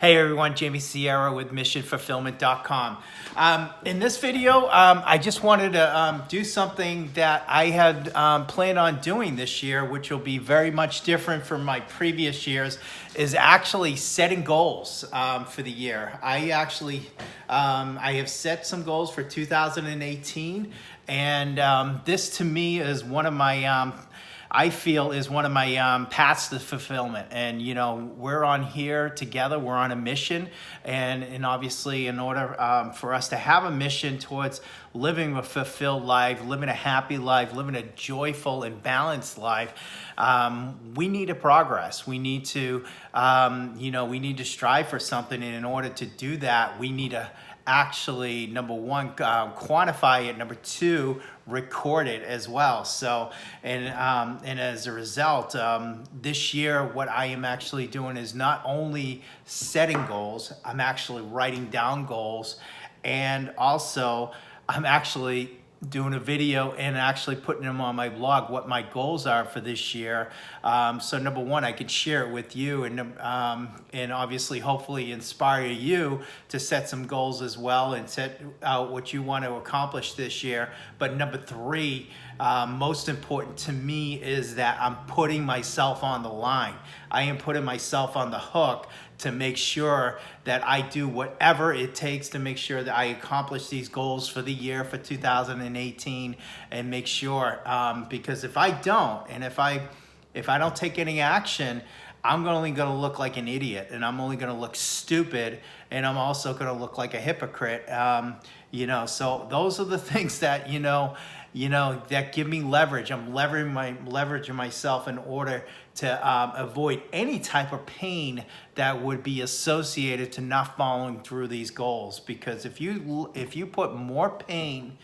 Hey everyone, Jamie Sierra with MissionFulfillment.com. In this video, I just wanted to do something that I had planned on doing this year, which will be very much different from my previous years, is actually setting goals for the year. I have set some goals for 2018, and this to me is one of my I feel is one of my paths to fulfillment. And, you know, we're on here together, we're on a mission. And obviously in order for us to have a mission towards living a fulfilled life, living a happy life, living a joyful and balanced life, we need to progress. We need to, we need to strive for something. And in order to do that, we need to actually, number one, quantify it. Number two, record it as well. So, and as a result, this year, what I am actually doing is not only setting goals, I'm actually writing down goals, and also I'm actually doing a video and actually putting them on my blog, what my goals are for this year. So number one, I could share it with you and obviously hopefully inspire you to set some goals as well and set out what you want to accomplish this year. But number three, most important to me is that I'm putting myself on the line. I am putting myself on the hook to make sure that I do whatever it takes to make sure that I accomplish these goals for the year for 2018, and make sure, because if I don't, and if I don't take any action, I'm only going to look like an idiot, and I'm only going to look stupid, and I'm also going to look like a hypocrite. So those are the things that, that give me leverage. I'm leveraging myself in order to avoid any type of pain that would be associated to not following through these goals. Because if you put more pain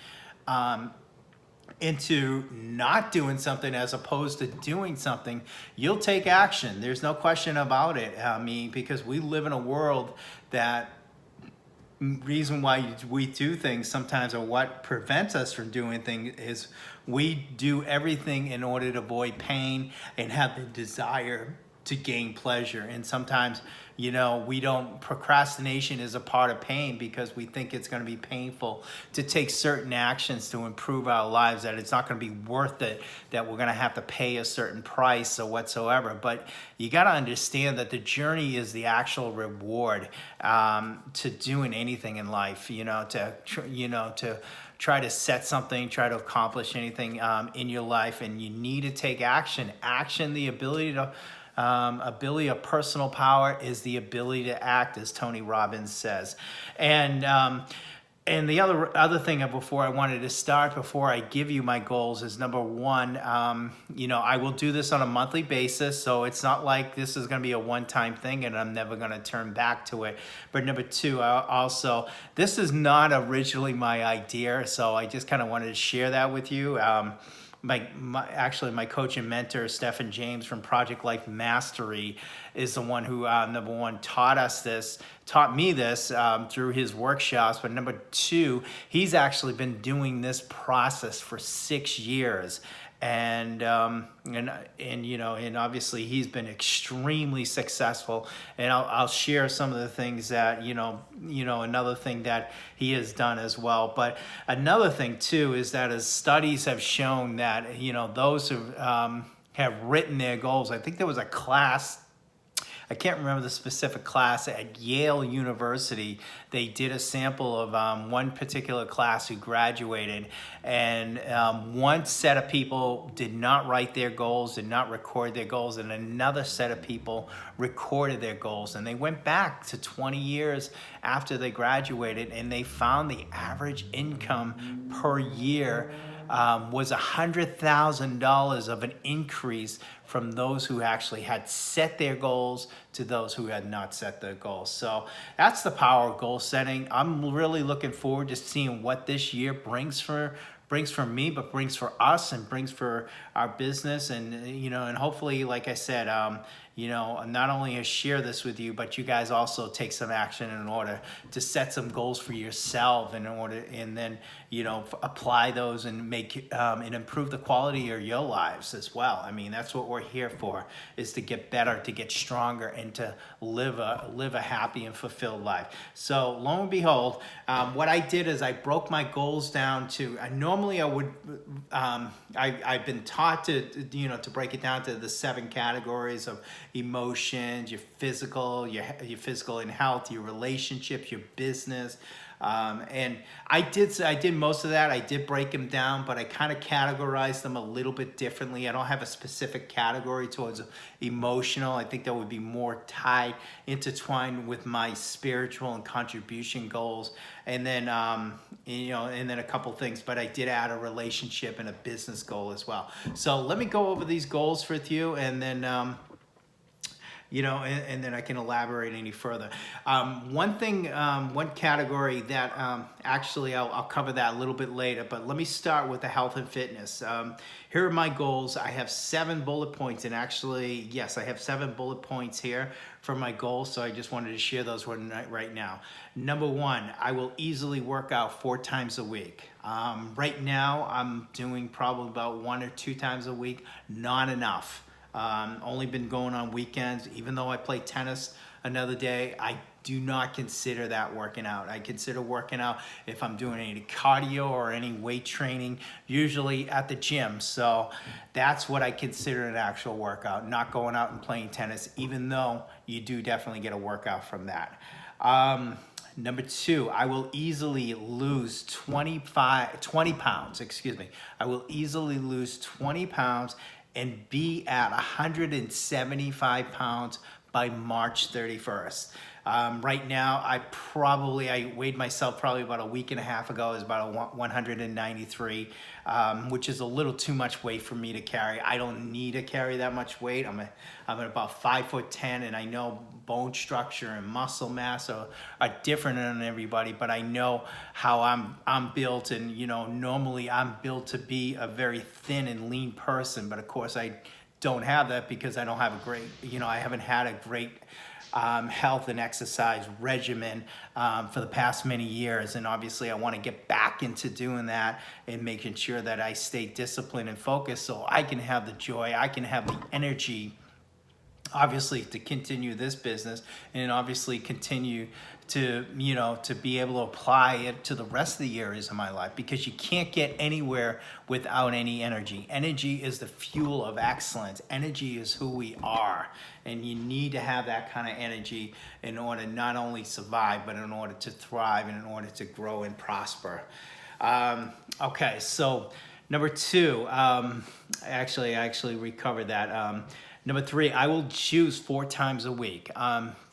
into not doing something as opposed to doing something, you'll take action. There's no question about it. I mean, because we live in a world that reason why we do things sometimes, or what prevents us from doing things, is we do everything in order to avoid pain and have the desire to gain pleasure. And sometimes, we don't, procrastination is a part of pain because we think it's going to be painful to take certain actions to improve our lives, that it's not going to be worth it, that we're going to have to pay a certain price or whatsoever. But you got to understand that the journey is the actual reward to doing anything in life, to try to set something, try to accomplish anything in your life, and you need to take action. The ability of personal power is the ability to act, as Tony Robbins says. And the other thing before I wanted to start, before I give you my goals, is number one, I will do this on a monthly basis, so it's not like this is going to be a one-time thing and I'm never going to turn back to it. But number two, this is not originally my idea, so I just kind of wanted to share that with you. My coach and mentor, Stephen James from Project Life Mastery, is the one who, number one, taught me this through his workshops. But number two, he's actually been doing this process for 6 years. And obviously he's been extremely successful, and I'll share some of the things that another thing that he has done as well. But another thing too is that, as studies have shown, that those who have written their goals, I think there was a class, I can't remember the specific class, at Yale University. They did a sample of one particular class who graduated, and one set of people did not write their goals, did not record their goals, and another set of people recorded their goals. And they went back to 20 years after they graduated, and they found the average income per year was $100,000 of an increase from those who actually had set their goals to those who had not set their goals. So that's the power of goal setting. I'm really looking forward to seeing what this year brings for me, but brings for us and brings for our business. And, and hopefully, like I said, not only share this with you, but you guys also take some action in order to set some goals for yourself and then, apply those and make and improve the quality of your lives as well. I mean, that's what we're here for, is to get better, to get stronger, and to live a happy and fulfilled life. So lo and behold, what I did is I broke my goals down to, normally I would, I've been taught to break it down to the 7 categories of emotions, your physical and health, your relationships, your business. And I did most of that. I did break them down, but I kind of categorized them a little bit differently. I don't have a specific category towards emotional. I think that would be more intertwined with my spiritual and contribution goals. And then, and then a couple things, but I did add a relationship and a business goal as well. So let me go over these goals with you, and then, and then I can elaborate any further. One category that actually I'll cover that a little bit later, but let me start with the health and fitness. Here are my goals. I have 7 bullet points, and actually, yes, I have 7 bullet points here for my goals, so I just wanted to share those right now. Number 1, I will easily work out 4 times a week. Right now, I'm doing probably about 1 or 2 times a week, not enough. Only been going on weekends. Even though I play tennis another day, I do not consider that working out. I consider working out if I'm doing any cardio or any weight training, usually at the gym. So that's what I consider an actual workout, not going out and playing tennis, even though you do definitely get a workout from that. Number 2, I will easily lose 20 pounds, I will easily lose 20 pounds and be at 175 pounds by March 31st. Right now, I weighed myself probably about a week and a half ago. It was about 193, which is a little too much weight for me to carry. I don't need to carry that much weight. I'm at about 5'10", and I know bone structure and muscle mass are different than everybody, but I know how I'm built, and normally I'm built to be a very thin and lean person, but of course I don't have that because I don't have a great, I haven't had a great health and exercise regimen for the past many years, and obviously I want to get back into doing that and making sure that I stay disciplined and focused so I can have the joy, I can have the energy, obviously, to continue this business, and obviously continue to be able to apply it to the rest of the areas of my life, because you can't get anywhere without any energy. Energy is the fuel of excellence. Energy is who we are, and you need to have that kind of energy in order to not only survive, but in order to thrive and in order to grow and prosper. Okay, so number 2, I actually recovered that. Number 3, I will juice 4 times a week.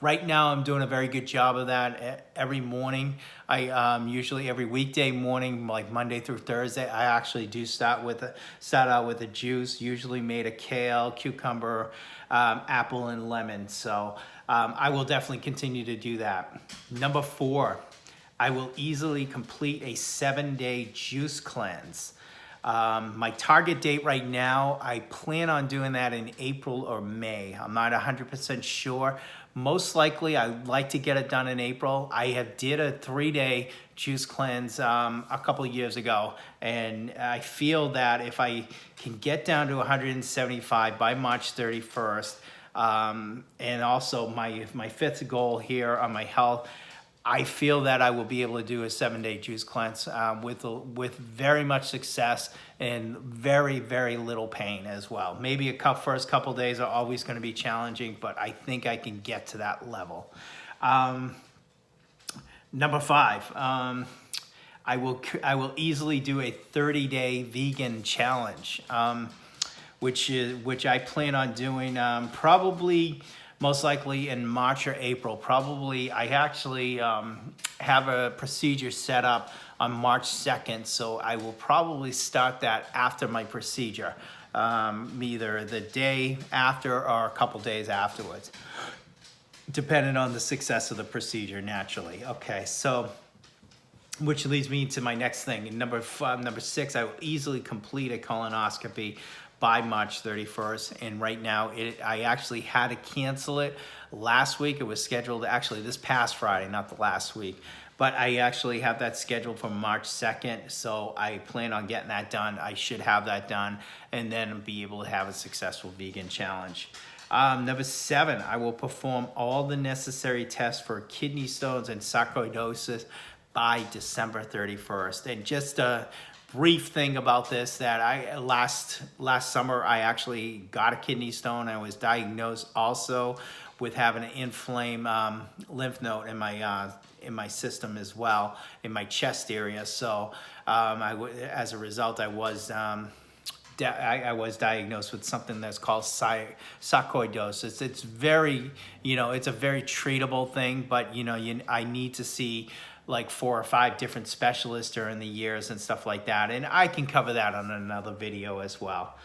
Right now, I'm doing a very good job of that every morning. I usually every weekday morning, like Monday through Thursday, I actually do start out with a juice, usually made of kale, cucumber, apple, and lemon. So I will definitely continue to do that. Number 4, I will easily complete a 7-day juice cleanse. My target date right now, I plan on doing that in April or May. I'm not 100% sure. Most likely, I'd like to get it done in April. I did a 3-day juice cleanse a couple of years ago, and I feel that if I can get down to 175 by March 31st, and also my 5th goal here on my health, I feel that I will be able to do a 7-day juice cleanse with very much success and very, very little pain as well. Maybe first couple days are always going to be challenging, but I think I can get to that level. Number 5, I will easily do a 30-day vegan challenge, which I plan on doing probably. Most likely in March or April. Probably, I actually have a procedure set up on March 2nd, so I will probably start that after my procedure, either the day after or a couple days afterwards, depending on the success of the procedure, naturally. Okay, so, which leads me to my next thing. Number 6, I will easily complete a colonoscopy by March 31st. And right now, I actually had to cancel it last week. It was scheduled actually this past Friday, not the last week. But I actually have that scheduled for March 2nd, so I plan on getting that done. I should have that done, and then be able to have a successful vegan challenge. Number 7, I will perform all the necessary tests for kidney stones and sarcoidosis by December 31st. And just a brief thing about this, that I last summer I actually got a kidney stone. I was diagnosed also with having an inflamed lymph node in my system as well, in my chest area. So as a result, I was diagnosed with something that's called sarcoidosis. It's very, it's a very treatable thing, but I need to see like 4 or 5 different specialists during the years and stuff like that. And I can cover that on another video as well.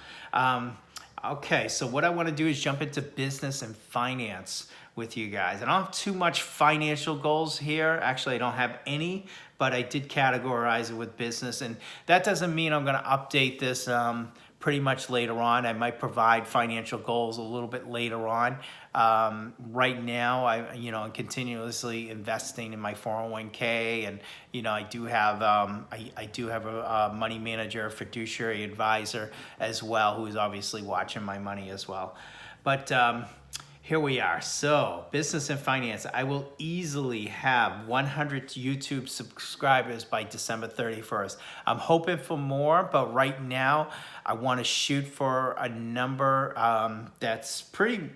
Okay, so what I want to do is jump into business and finance with you guys. I don't have too much financial goals here. Actually, I don't have any, but I did categorize it with business. And that doesn't mean I'm going to update this pretty much later on. I might provide financial goals a little bit later on. Right now, I'm continuously investing in my 401k, and I do have a money manager, fiduciary advisor as well, who's obviously watching my money as well. But here we are. So, business and finance. I will easily have 100 YouTube subscribers by December 31st. I'm hoping for more, but right now I want to shoot for a number that's pretty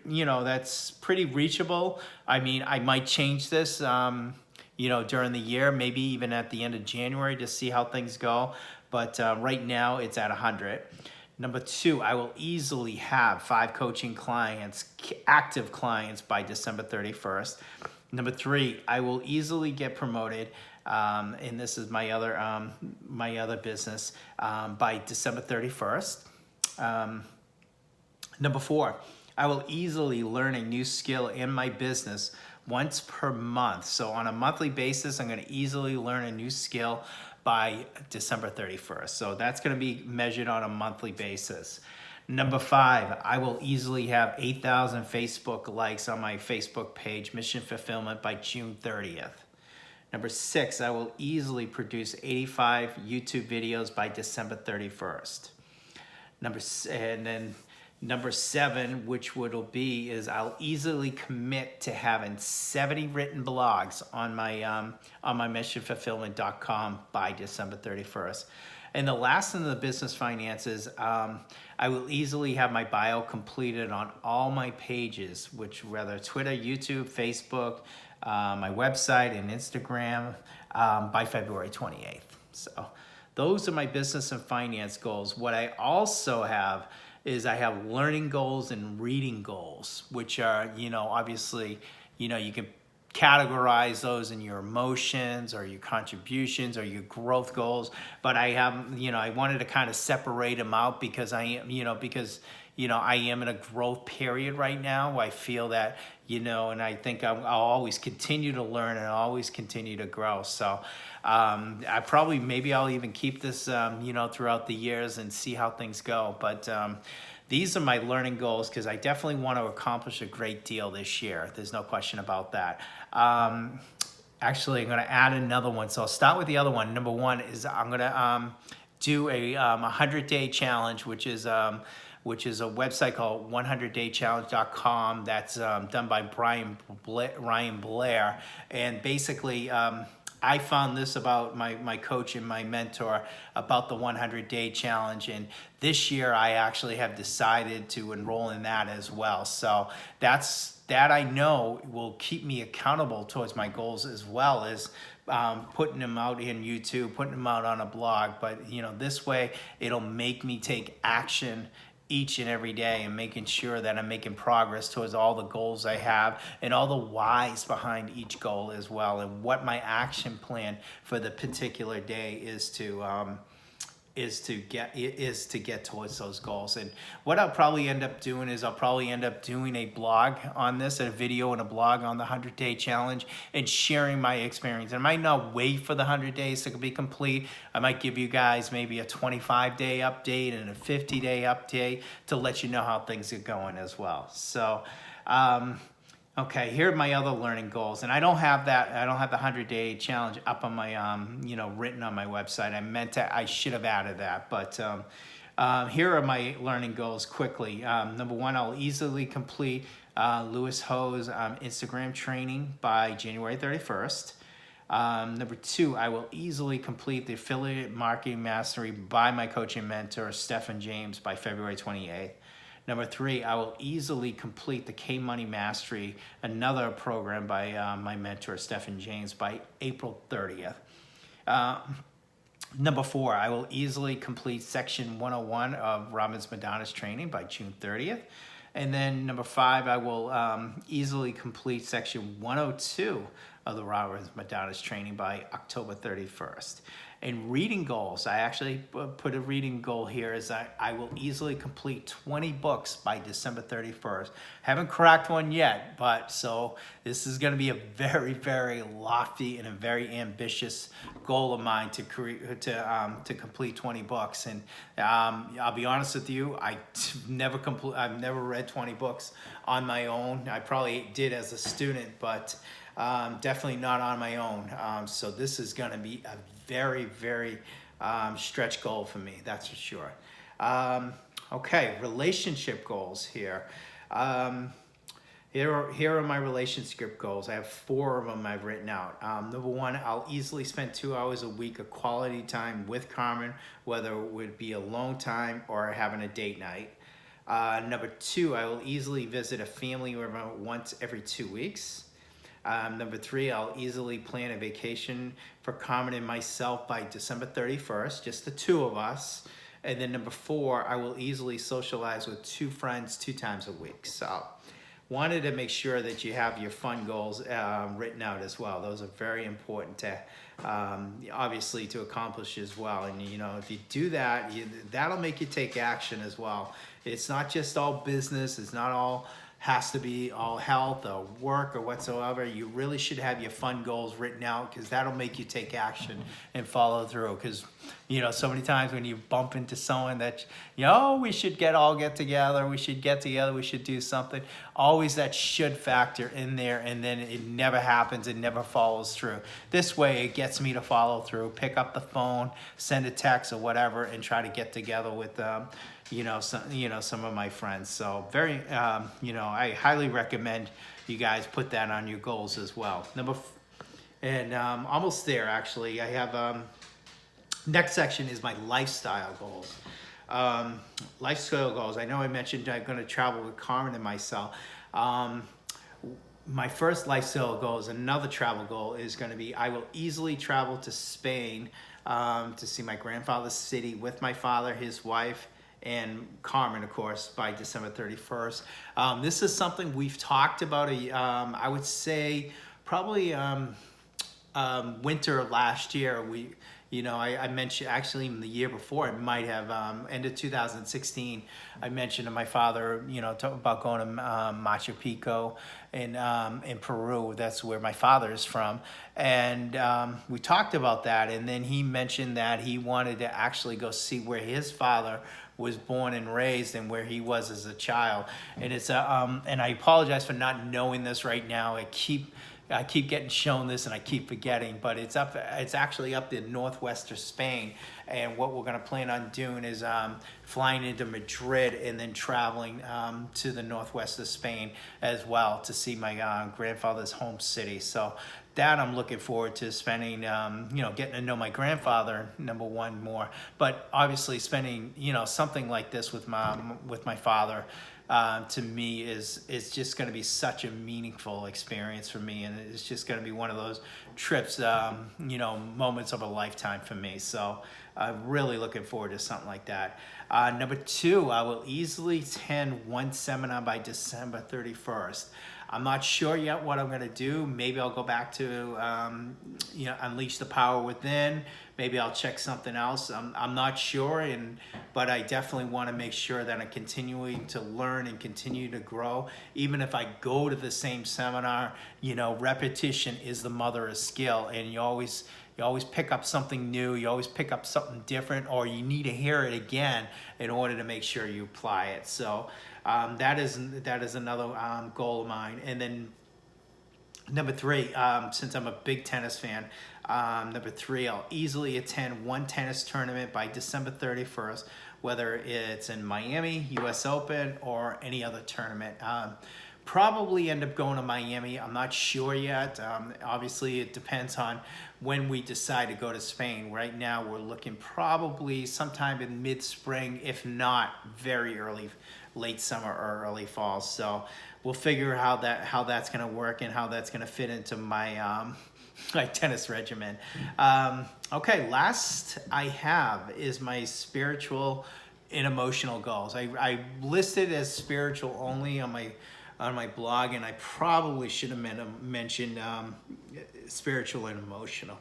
reachable. I mean, I might change this, during the year, maybe even at the end of January to see how things go. But right now it's at 100. Number 2, I will easily have 5 coaching clients, active clients by December 31st. Number 3, I will easily get promoted, and this is my other business, by December 31st. Number 4, I will easily learn a new skill in my business once per month. So on a monthly basis, I'm going to easily learn a new skill by December 31st. So that's going to be measured on a monthly basis. Number 5, I will easily have 8,000 Facebook likes on my Facebook page, Mission Fulfillment, by June 30th. Number 6, I will easily produce 85 YouTube videos by December 31st. Number 7, which is I'll easily commit to having 70 written blogs on my missionfulfillment.com by December 31st. And the last in the business finances, I will easily have my bio completed on all my pages, which whether Twitter, YouTube, Facebook, my website, and Instagram by February 28th. So those are my business and finance goals. What I also have is I have learning goals and reading goals, which are, obviously, you can categorize those in your emotions or your contributions or your growth goals. But I have, I wanted to kind of separate them out because I am in a growth period right now. I feel that, and I think I'll always continue to learn and always continue to grow. So maybe I'll even keep this, throughout the years and see how things go. But these are my learning goals because I definitely want to accomplish a great deal this year. There's no question about that. Actually, I'm going to add another one. So I'll start with the other one. Number 1 is I'm going to do a 100-day challenge, which is a website called 100daychallenge.com that's done by Ryan Blair. And basically, I found this about my coach and my mentor about the 100-day challenge. And this year, I actually have decided to enroll in that as well. So that I know will keep me accountable towards my goals, as well as putting them out in YouTube, putting them out on a blog. But, this way it'll make me take action each and every day and making sure that I'm making progress towards all the goals I have and all the whys behind each goal as well, and what my action plan for the particular day is to is to get towards those goals. And what I'll probably end up doing is I'll probably end up doing a blog on this, a video and a blog on the 100-day challenge, and sharing my experience. I might not wait for the 100 days to be complete. I might give you guys maybe a 25-day update and a 50-day update to let you know how things are going as well. So okay, here are my other learning goals, and I don't have that. I don't have the 100-day challenge up on my, written on my website. I should have added that, but here are my learning goals quickly. Number one, I'll easily complete Lewis Ho's Instagram training by January 31st. Number two, I will easily complete the Affiliate Marketing Mastery by my coaching mentor, Stephen James, by February 28th. Number three, I will easily complete the K-Money Mastery, another program by my mentor, Stephen James, by April 30th. Number four, I will easily complete Section 101 of Robbins Madonna's training by June 30th. And then number five, I will easily complete Section 102 of the Robbins Madonna's training by October 31st. And reading goals, I actually put a reading goal here, is I will easily complete 20 books by December 31st. Haven't cracked one yet, but so this is going to be a very, very lofty and a very ambitious goal of mine to complete 20 books. And I'll be honest with you, I've never read 20 books on my own. I probably did as a student, but definitely not on my own. So this is going to be a very, very stretch goal for me, that's for sure. Okay, relationship goals here. Here are my relationship goals. I have 4 of them I've written out. Number one, I'll easily spend 2 hours a week of quality time with Carmen, whether it would be alone time or having a date night. Number two, I will easily visit a family member once every 2 weeks. Number three, I'll easily plan a vacation for Carmen and myself by December 31st, just the 2 of us. And then number four, I will easily socialize with 2 friends 2 times a week. So wanted to make sure that you have your fun goals written out as well. Those are very important to obviously to accomplish as well. And if you do that, that'll make you take action as well. It's not just all business. It's not all has to be all health or work or whatsoever. You really should have your fun goals written out, because that'll make you take action and follow through. Because so many times when you bump into someone that we should get together, we should do something, always that should factor in there, and then it never happens, it never follows through. This way it gets me to follow through, pick up the phone, send a text or whatever, and try to get together with some of my friends. So very, I highly recommend you guys put that on your goals as well. Almost there actually. I have, next section is my lifestyle goals. Lifestyle goals. I know I mentioned I'm going to travel with Carmen and myself. My first lifestyle goal is another travel goal is going to be, I will easily travel to Spain to see my grandfather's city with my father, his wife, and Carmen, of course, by December 31st. This is something we've talked about, I would say probably winter of last year. I mentioned, actually even the year before, it might have, end of 2016, I mentioned to my father, about going to Machu Picchu in Peru. That's where my father is from. And we talked about that, and then he mentioned that he wanted to actually go see where his father was born and raised and where he was as a child. And it's and I apologize for not knowing this right now. I keep getting shown this and I keep forgetting, but it's actually up in northwest of Spain. And what we're going to plan on doing is flying into Madrid and then traveling to the northwest of Spain as well to see my grandfather's home city. So that I'm looking forward to spending, getting to know my grandfather, number one, more. But obviously spending, something like this with my father, to me is just going to be such a meaningful experience for me, and it's just going to be one of those trips, moments of a lifetime for me. So I'm really looking forward to something like that. Number two, I will easily attend one seminar by December 31st. I'm not sure yet what I'm going to do. Maybe I'll go back to, Unleash the Power Within. Maybe I'll check something else. I'm not sure, but I definitely want to make sure that I'm continuing to learn and continue to grow. Even if I go to the same seminar, repetition is the mother of skill, and you always pick up something new, you always pick up something different, or you need to hear it again in order to make sure you apply it. So that is another goal of mine. And then number 3, since I'm a big tennis fan, number 3, I'll easily attend one tennis tournament by December 31st, whether it's in Miami, US Open, or any other tournament. Probably end up going to Miami. I'm not sure yet. Obviously, it depends on when we decide to go to Spain. Right now, we're looking probably sometime in mid-spring, if not very early, late summer or early fall. So we'll figure how that's going to work and how that's going to fit into my my tennis regimen. Okay, last I have is my spiritual and emotional goals. I listed as spiritual only on my blog, and I probably should have mentioned spiritual and emotional.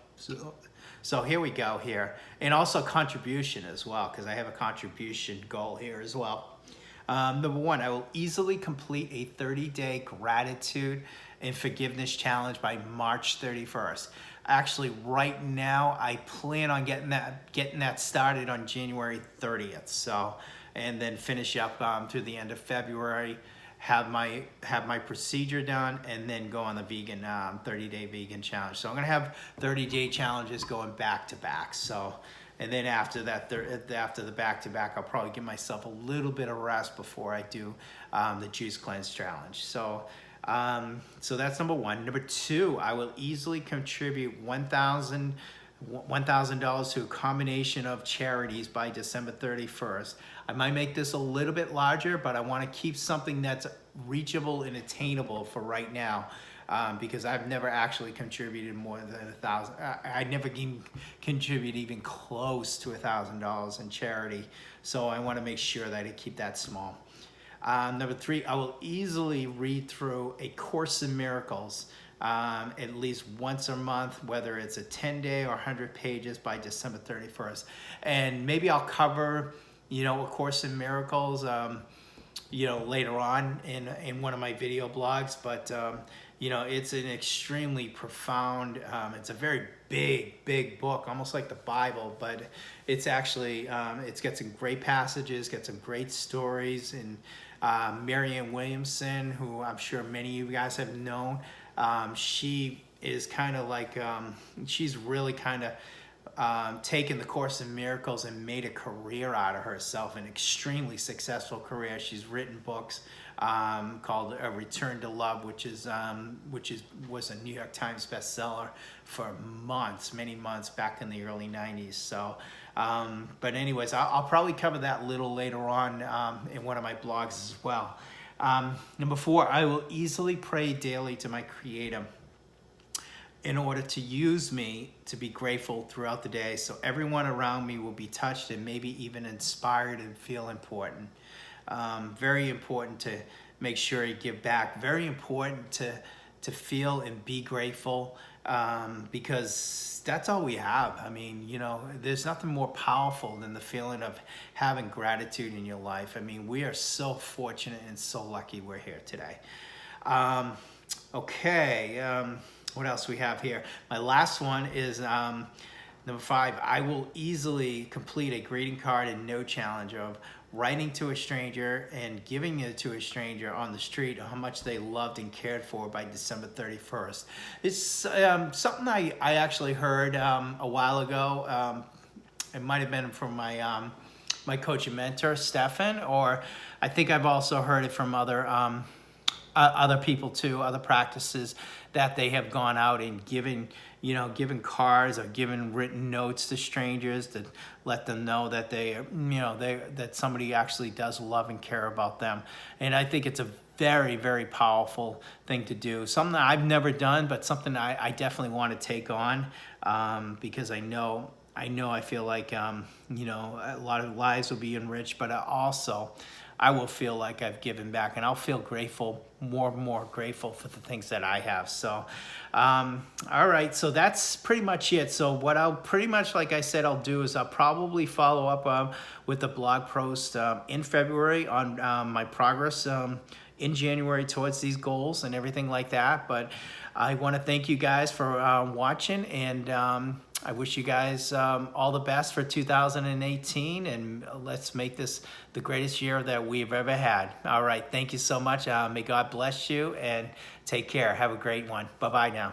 So here we go here. And also contribution as well, because I have a contribution goal here as well. Number 1, I will easily complete a 30-day gratitude and forgiveness challenge by March 31st. Actually, right now, I plan on getting that started on January 30th. So, and then finish up through the end of February. Have my procedure done, and then go on the vegan 30-day vegan challenge. So I'm gonna have 30-day challenges going back to back. So, and then after that, after the back to back, I'll probably give myself a little bit of rest before I do the juice cleanse challenge. So, so that's number 1. Number 2, I will easily contribute $1,000 to a combination of charities by December 31st. I might make this a little bit larger, but I want to keep something that's reachable and attainable for right now, because I've never actually contributed more than $1,000. I never contribute even close to $1,000 in charity, so I want to make sure that I keep that small. Number 3, I will easily read through A Course in Miracles at least once a month, whether it's a 10-day or 100 pages by December 31st. And maybe I'll cover, A Course in Miracles, later on in one of my video blogs. But, it's an extremely profound, it's a very big book, almost like the Bible, but it's actually, it's got some great passages, got some great stories. And Marianne Williamson, who I'm sure many of you guys have known, she is kind of like, she's really kind of taken the Course in Miracles and made a career out of herself, an extremely successful career. She's written books called Return to Love, which was a New York Times bestseller for many months back in the early 90s. So, but anyways, I'll probably cover that a little later on in one of my blogs as well. Number 4, I will easily pray daily to my Creator in order to use me to be grateful throughout the day, so everyone around me will be touched and maybe even inspired and feel important. Very important to make sure you give back. Very important to feel and be grateful, because that's all we have. I mean, there's nothing more powerful than the feeling of having gratitude in your life. I mean, we are so fortunate and so lucky we're here today. Okay. What else we have here? My last one is number 5. I will easily complete a greeting card and note challenge of writing to a stranger and giving it to a stranger on the street how much they loved and cared for by December 31st. It's something I actually heard a while ago. It might have been from my coach and mentor, Stefan, or I think I've also heard it from other people too, other practices, that they have gone out and given cards or given written notes to strangers to let them know that that somebody actually does love and care about them. And I think it's a very, very powerful thing to do. Something I've never done, but something I definitely want to take on, because I feel like, a lot of lives will be enriched, but also I will feel like I've given back, and I'll feel grateful, more and more grateful for the things that I have. So, all right, so that's pretty much it. So what I'll pretty much, like I said, I'll do is I'll probably follow up with a blog post in February on my progress in January towards these goals and everything like that. But I want to thank you guys for watching, and I wish you guys all the best for 2018, and let's make this the greatest year that we've ever had. All right, thank you so much. May God bless you, and take care. Have a great one. Bye-bye now.